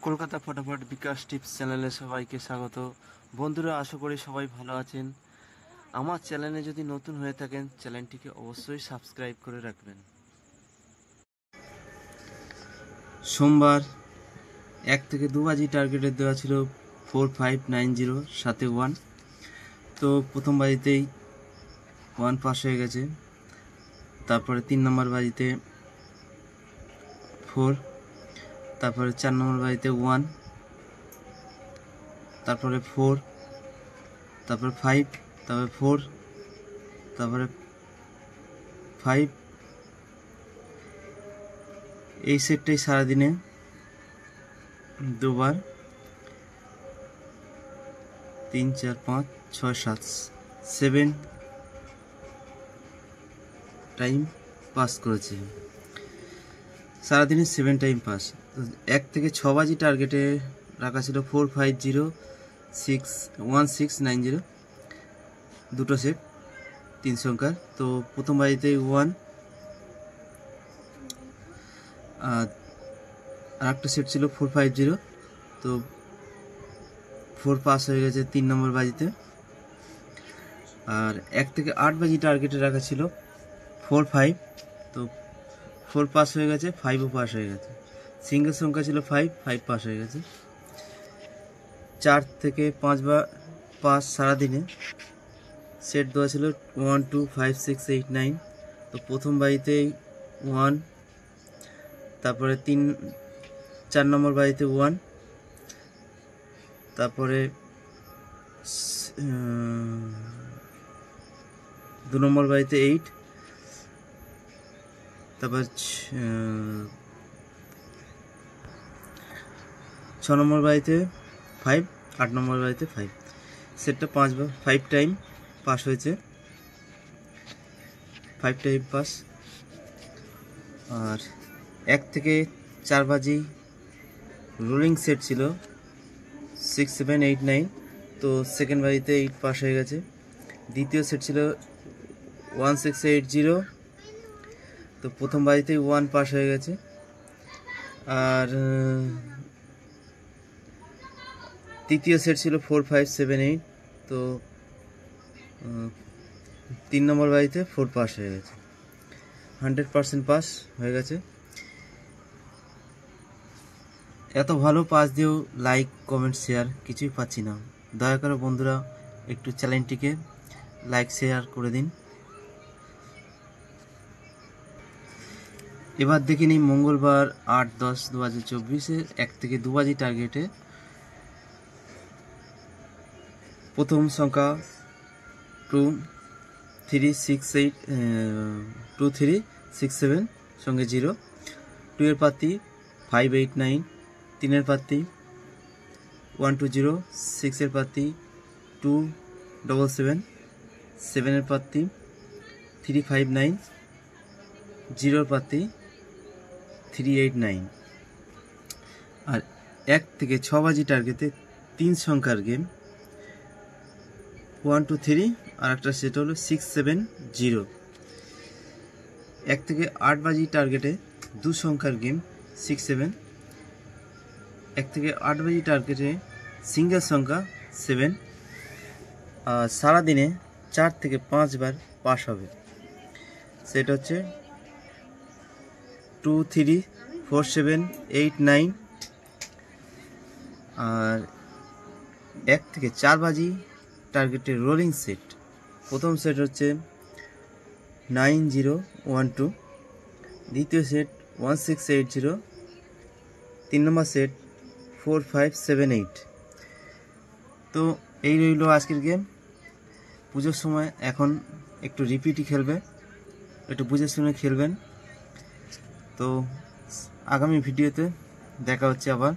কলকাতা ফটাফট বিকাশ টিপস চ্যানেলে সবাইকে স্বাগত। বন্ধুরা, আশা করি সবাই ভালো আছেন। আমার চ্যানেলে যদি নতুন হয়ে থাকেন, চ্যানেলটিকে অবশ্যই সাবস্ক্রাইব করে রাখবেন। সোমবার 1 থেকে 2 বাজি টার্গেটের দেওয়া ছিল 4590 সাথে 1। তো প্রথম বাজিতেই 1 পাস হয়ে গেছে। তারপরে 3 নম্বর বাজিতে 4, তারপরে 4 নম্বর বাজিতে 1, তারপরে 4, তারপরে 5, তারপরে 4, তারপরে 5। এই সেটটাই সারাদিনে দুবার 3, 4, 5, 6, 7, 7 টাইম পাস করেছে। সারাদিনে 7 টাইম পাস। 1 থেকে 6 বাজি টার্গেটে রাখা ছিল 45061690, দুটো সেট 3 সংখ্যার। তো প্রথম বাজিতে 1, আর একটা সেট ছিল 450, তো 4 পাস হয়ে গেছে 3 নম্বর বাজিতে। আর 1 থেকে 8 বাজি টার্গেটে রাখা ছিল 45, তো 4 পাস হয়ে গেছে, 5ও পাস হয়ে গেছে। সিঙ্গেল সংখ্যা ছিল 5 পাস হয়ে গেছে। 4 থেকে 5 বার পাস সারাদিনে। সেট দেওয়া ছিল 1, 2, 5, 6, 8, 9। তো প্রথম বাজিতেই 1, তারপরে 4 নম্বর বাজিতে 1, তারপরে 2 নম্বর বাজিতে 8, তারপর 6 নম্বর বাজিতে 5, 8 নম্বর বাজিতে 5। সেটটা 5 টাইম পাস হয়েছে, 5 টাইম পাস। আর 1 থেকে 4 বাজি রোলিং সেট ছিল 6, 7, 8, 9। তো সেকেন্ড বাজিতে 8 পাস হয়ে গেছে। দ্বিতীয় সেট ছিল 1680, তো প্রথম বাজিতেই 1 পাস হয়ে গেছে। আর তৃতীয় সেট ছিল 4, 5, 7, 8, তো 3 নম্বর বাজিতে 4 পাস হয়ে গেছে। 100% পাস হয়ে গেছে। এত ভালো পাস দিয়েও লাইক, কমেন্ট, শেয়ার কিছুই পাচ্ছি না। দয়া করে বন্ধুরা একটু চ্যানেলটিকে লাইক, শেয়ার করে দিন। এবার দেখে নিই মঙ্গলবার 8-10-2024 1 থেকে 2 বাজি টার্গেটে প্রথম সংখ্যা 2367 সঙ্গে 0, 2 এর পাত্তি 589, 3 এর পাত্তি 120, 6 এর পাত্তি 277, 7 এর পাত্তি 359, 0 এর পাত্তি 389। আর 1 থেকে 6 বাজি টার্গেটে 3 সংখ্যার গেম 1, 2, 3, আর একটা সেট হলো 670। 1 থেকে 8 বাজি টার্গেটে 2 সংখ্যার গেম 6, 7। 1 থেকে 8 বাজি টার্গেটে সিঙ্গেল সংখ্যা 7। আর সারাদিনে 4 থেকে 5 বার পাস হবে। সেটা হচ্ছে 2, 3, 4, 7, 8, 9। আর 1 থেকে 4 বাজি টার্গেটের রোলিং সেট প্রথম সেট হচ্ছে 9012, দ্বিতীয় সেট 1680, 3 নম্বর সেট 4578। তো এই রইল আজকের গেম। পুজোর সময় এখন একটু রিপিটই খেলবে, একটু বুঝে শুনে খেলবেন। তো আগামী ভিডিওতে দেখা হচ্ছে আবার।